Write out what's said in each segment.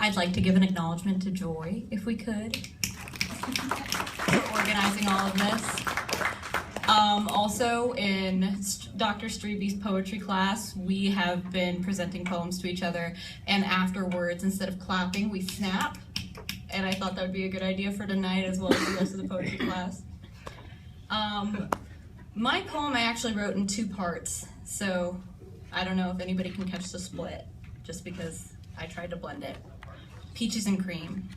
I'd like to give an acknowledgement to Joy, if we could, for organizing all of this. Also, in Dr. Streevy's poetry class, we have been presenting poems to each other, and afterwards, instead of clapping, we snap. And I thought that would be a good idea for tonight as well as the rest of the poetry class. My poem I actually wrote in 2 parts, so I don't know if anybody can catch the split, just because I tried to blend it. Peaches and cream.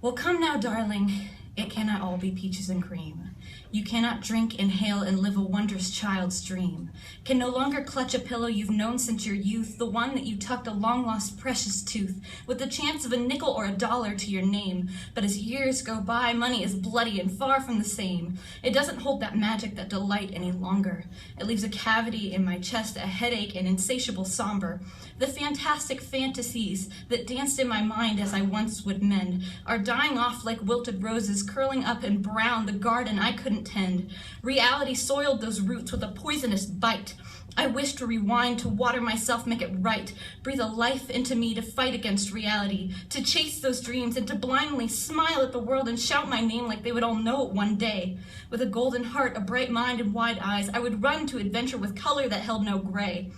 Well, come now, darling, it cannot all be peaches and cream. You cannot drink, inhale, and live a wondrous child's dream. Can no longer clutch a pillow you've known since your youth, the one that you tucked a long-lost precious tooth, with the chance of a nickel or a dollar to your name. But as years go by, money is bloody and far from the same. It doesn't hold that magic, that delight any longer. It leaves a cavity in my chest, a headache, and insatiable somber. The fantastic fantasies that danced in my mind as I once would mend are dying off like wilted roses, curling up in brown, the garden I couldn't tend. Reality soiled those roots with a poisonous bite. I wish to rewind, to water myself, make it right, breathe a life into me to fight against reality, to chase those dreams and to blindly smile at the world and shout my name like they would all know it one day. With a golden heart, a bright mind, and wide eyes, I would run to adventure with color that held no gray.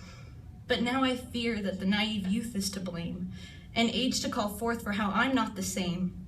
But now I fear that the naive youth is to blame, an age to call forth for how I'm not the same.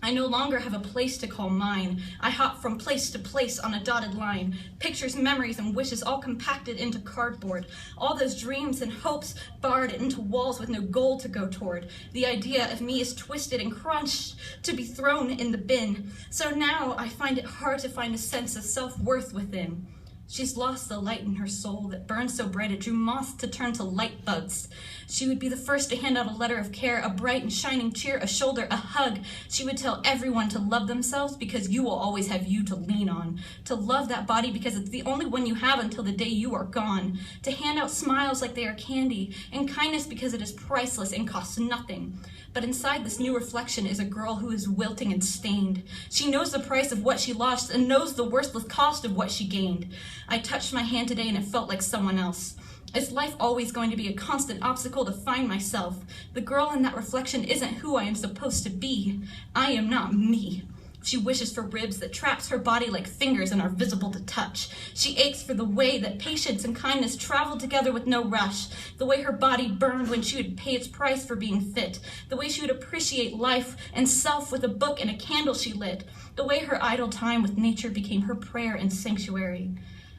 I no longer have a place to call mine. I hop from place to place on a dotted line. Pictures, memories, and wishes all compacted into cardboard. All those dreams and hopes barred into walls with no goal to go toward. The idea of me is twisted and crunched to be thrown in the bin. So now I find it hard to find a sense of self-worth within. She's lost the light in her soul that burned so bright it drew moths to turn to light bugs. She would be the first to hand out a letter of care, a bright and shining cheer, a shoulder, a hug. She would tell everyone to love themselves because you will always have you to lean on. To love that body because it's the only one you have until the day you are gone. To hand out smiles like they are candy, and kindness because it is priceless and costs nothing. But inside this new reflection is a girl who is wilting and stained. She knows the price of what she lost and knows the worthless cost of what she gained. I touched my hand today and it felt like someone else. Is life always going to be a constant obstacle to find myself? The girl in that reflection isn't who I am supposed to be. I am not me. She wishes for ribs that traps her body like fingers and are visible to touch. She aches for the way that patience and kindness traveled together with no rush. The way her body burned when she would pay its price for being fit. The way she would appreciate life and self with a book and a candle she lit. The way her idle time with nature became her prayer and sanctuary.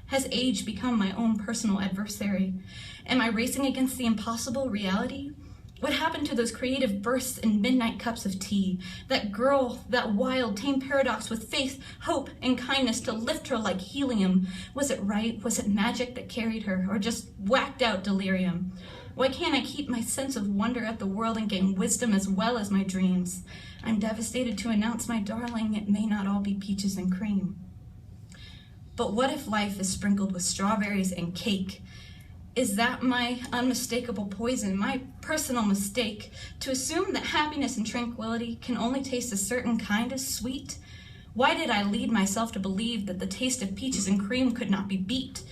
Has age become my own personal adversary? Am I racing against the impossible reality? What happened to those creative bursts in midnight cups of tea? That girl, that wild, tame paradox with faith, hope, and kindness to lift her like helium. Was it right? Was it magic that carried her, or just whacked out delirium? Why can't I keep my sense of wonder at the world and gain wisdom as well as my dreams? I'm devastated to announce, my darling, it may not all be peaches and cream. But what if life is sprinkled with strawberries and cake? Is that my unmistakable poison, my personal mistake, to assume that happiness and tranquility can only taste a certain kind of sweet? Why did I lead myself to believe that the taste of peaches and cream could not be beat?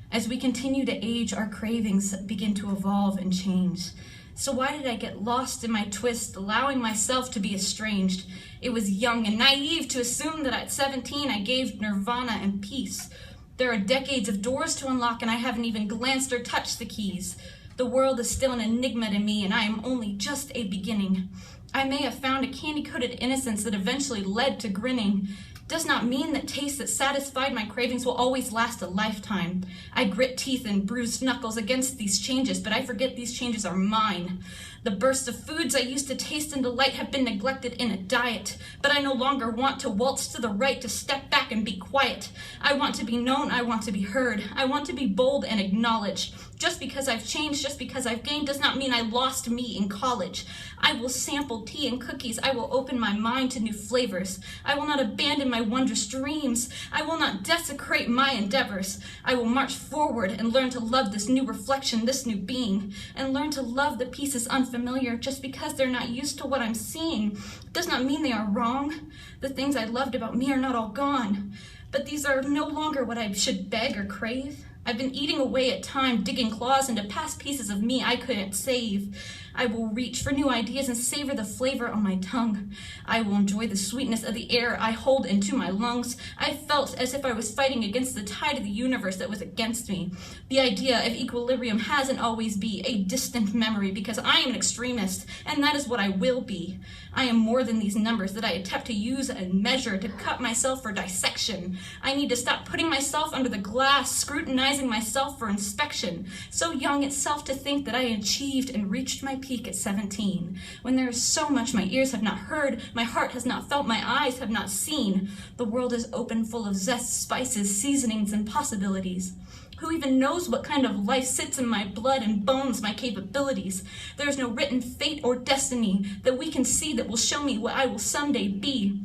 As we continue to age, our cravings begin to evolve and change. So why did I get lost in my twist, allowing myself to be estranged? It was young and naive to assume that at 17 I gave nirvana and peace. There are decades of doors to unlock and I haven't even glanced or touched the keys. The world is still an enigma to me and I am only just a beginning. I may have found a candy-coated innocence that eventually led to grinning. Does not mean that taste that satisfied my cravings will always last a lifetime. I grit teeth and bruised knuckles against these changes, but I forget these changes are mine. The bursts of foods I used to taste and delight have been neglected in a diet, but I no longer want to waltz to the right, to step back and be quiet. I want to be known, I want to be heard. I want to be bold and acknowledged. Just because I've changed, just because I've gained, does not mean I lost me in college. I will sample tea and cookies. I will open my mind to new flavors. I will not abandon my wondrous dreams. I will not desecrate my endeavors. I will march forward and learn to love this new reflection, this new being, and learn to love the pieces unfamiliar. Just because they're not used to what I'm seeing does not mean they are wrong. The things I loved about me are not all gone, but these are no longer what I should beg or crave. I've been eating away at time, digging claws into past pieces of me I couldn't save. I will reach for new ideas and savor the flavor on my tongue. I will enjoy the sweetness of the air I hold into my lungs. I felt as if I was fighting against the tide of the universe that was against me. The idea of equilibrium has and always be a distant memory because I am an extremist, and that is what I will be. I am more than these numbers that I attempt to use and measure to cut myself for dissection. I need to stop putting myself under the glass, scrutinizing myself for inspection. So young itself to think that I achieved and reached my peak at 17, when there is so much my ears have not heard, my heart has not felt, my eyes have not seen. The world is open, full of zest, spices, seasonings, and possibilities. Who even knows what kind of life sits in my blood and bones, my capabilities? There is no written fate or destiny that we can see that will show me what I will someday be.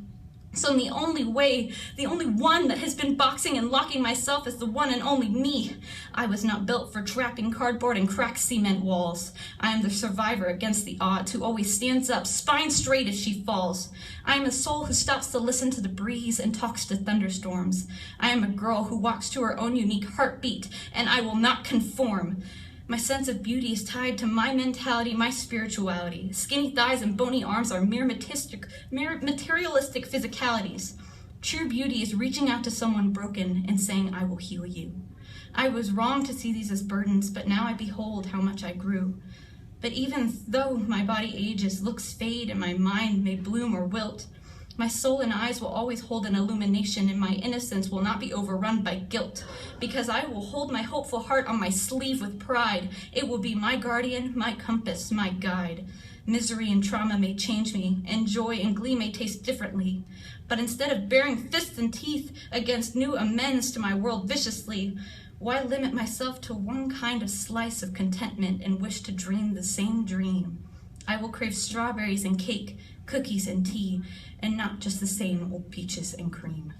So the only way, the only one that has been boxing and locking myself is the one and only me. I was not built for trapping cardboard and cracked cement walls. I am the survivor against the odds who always stands up, spine straight as she falls. I am a soul who stops to listen to the breeze and talks to thunderstorms. I am a girl who walks to her own unique heartbeat, and I will not conform. My sense of beauty is tied to my mentality, my spirituality. Skinny thighs and bony arms are mere materialistic physicalities. True beauty is reaching out to someone broken and saying, I will heal you. I was wrong to see these as burdens, but now I behold how much I grew. But even though my body ages, looks fade, and my mind may bloom or wilt, my soul and eyes will always hold an illumination, and my innocence will not be overrun by guilt, because I will hold my hopeful heart on my sleeve with pride. It will be my guardian, my compass, my guide. Misery and trauma may change me, and joy and glee may taste differently. But instead of bearing fists and teeth against new amends to my world viciously, why limit myself to one kind of slice of contentment and wish to dream the same dream? I will crave strawberries and cake, cookies and tea, and not just the same old peaches and cream.